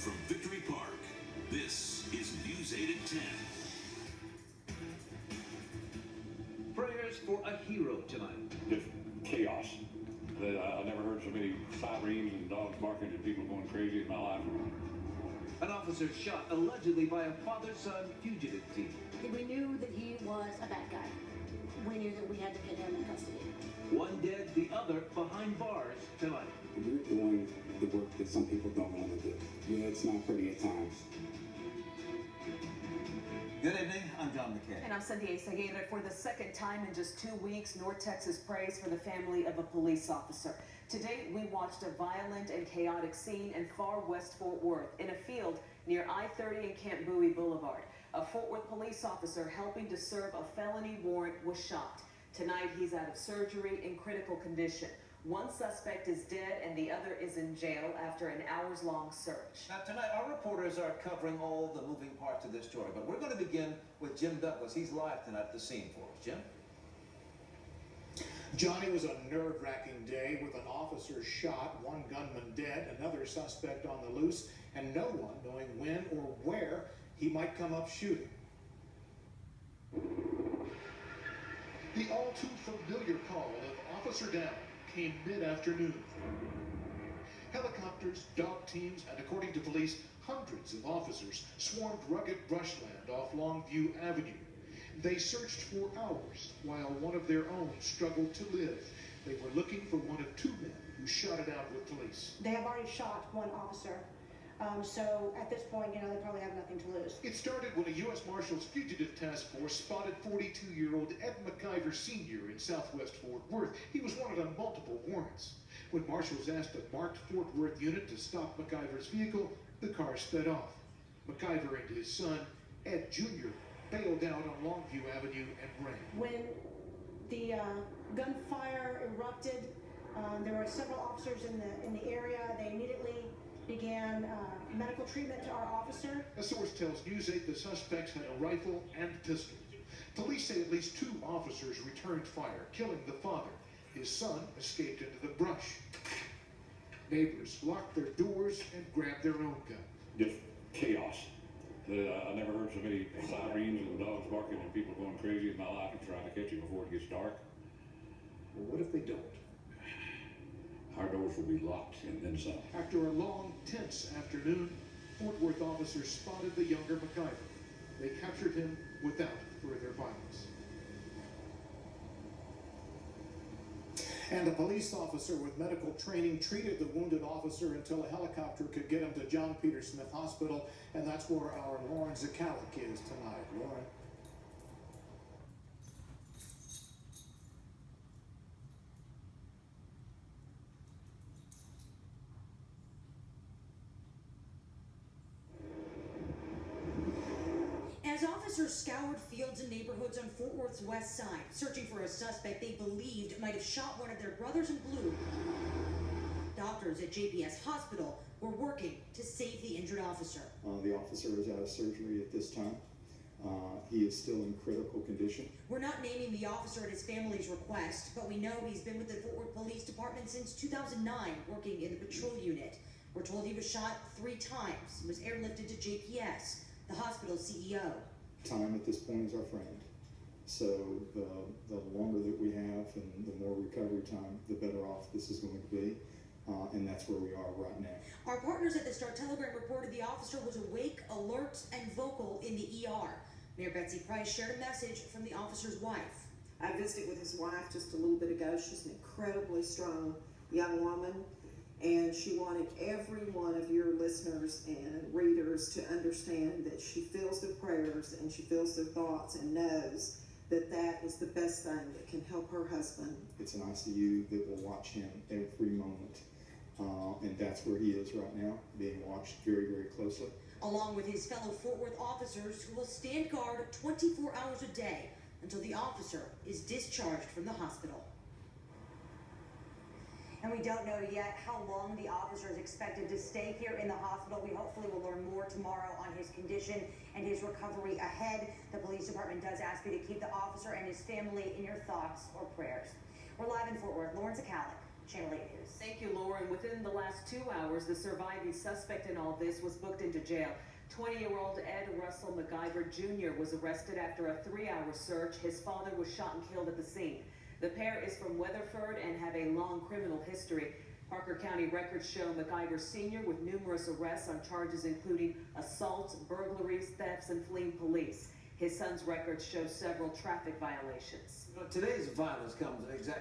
from Victory Park, this is News 8 at 10. Prayers for a hero tonight. Just chaos. I never heard so many sirens and dogs barking and people going crazy in my life. An officer shot allegedly by a father-son fugitive team. We knew that he was a bad guy. We knew that we had to get him in custody. One dead, the other behind bars tonight. We're doing the work that some people don't want to do. Yeah, it's not pretty at times. Good evening, I'm John McKay. And I'm Cynthia Segueda. For the second time in just 2 weeks, North Texas prays for the family of a police officer. Today, we watched a violent and chaotic scene in far west Fort Worth in a field near I-30 and Camp Bowie Boulevard. A Fort Worth police officer helping to serve a felony warrant was shot. Tonight, he's out of surgery in critical condition. One suspect is dead and the other is in jail after an hours-long search. Now tonight, our reporters are covering all the moving parts of this story, but we're going to begin with Jim Douglas. He's live tonight at the scene for us. Jim? Johnny, was a nerve-wracking day with an officer shot, one gunman dead, another suspect on the loose, and no one knowing when or where he might come up shooting. The all-too-familiar call of Officer Down came mid-afternoon. Helicopters, dog teams, and according to police, hundreds of officers swarmed rugged brushland off Longview Avenue. They searched for hours while one of their own struggled to live. They were looking for one of two men who shot it out with police. They have already shot one officer. So at this point, they probably have nothing to lose. It started when a U.S. Marshals Fugitive Task Force spotted 42-year-old Ed McIver Sr. in southwest Fort Worth. He was wanted on multiple warrants. When marshals asked a marked Fort Worth unit to stop McIver's vehicle, the car sped off. McIver and his son, Ed Jr., bailed out on Longview Avenue and ran. When the gunfire erupted, there were several officers in the area. They immediately began medical treatment to our officer. A source tells News 8 the suspects had a rifle and pistol. Police say at least two officers returned fire, killing the father. His son escaped into the brush. Neighbors locked their doors and grabbed their own gun. Just chaos. I never heard so many sirens and dogs barking and people going crazy in my life and trying to catch you before it gets dark. Well, what if they don't? Our doors will be locked and then some. After a long, tense afternoon, Fort Worth officers spotted the younger McIver. They captured him without further violence. And a police officer with medical training treated the wounded officer until a helicopter could get him to John Peter Smith Hospital, and that's where our Lauren Zakalik is tonight. Lauren. As officers scoured fields and neighborhoods on Fort Worth's west side, searching for a suspect they believed might have shot one of their brothers in blue, doctors at JPS Hospital were working to save the injured officer. The officer is out of surgery at this time. He is still in critical condition. We're not naming the officer at his family's request, but we know he's been with the Fort Worth Police Department since 2009, working in the patrol unit. We're told he was shot 3 times and was airlifted to JPS, the hospital's CEO. Time at this point is our friend. So the longer that we have and the more recovery time, the better off this is going to be. And that's where we are right now. Our partners at the Star Telegram reported the officer was awake, alert, and vocal in the ER. Mayor Betsy Price shared a message from the officer's wife. I visited with his wife just a little bit ago. She's an incredibly strong young woman, and she wanted every one of your listeners and readers to understand that she feels their prayers and she feels their thoughts and knows that that is the best thing that can help her husband. It's an ICU that will watch him every moment. And that's where he is right now, being watched very, very closely. Along with his fellow Fort Worth officers who will stand guard 24 hours a day until the officer is discharged from the hospital. And we don't know yet how long the officer is expected to stay here in the hospital. We hopefully will learn more tomorrow on his condition and his recovery ahead. The police department does ask you to keep the officer and his family in your thoughts or prayers. We're live in Fort Worth. Lauren Zakalik, Channel 8 News. Thank you, Laura. And within the last 2 hours, the surviving suspect in all this was booked into jail. 20-year-old Ed Russell MacGyver Jr. was arrested after a 3-hour search. His father was shot and killed at the scene. The pair is from Weatherford and have a long criminal history. Parker County records show MacGyver Sr. with numerous arrests on charges including assaults, burglaries, thefts, and fleeing police. His son's records show several traffic violations. Today's violence comes exactly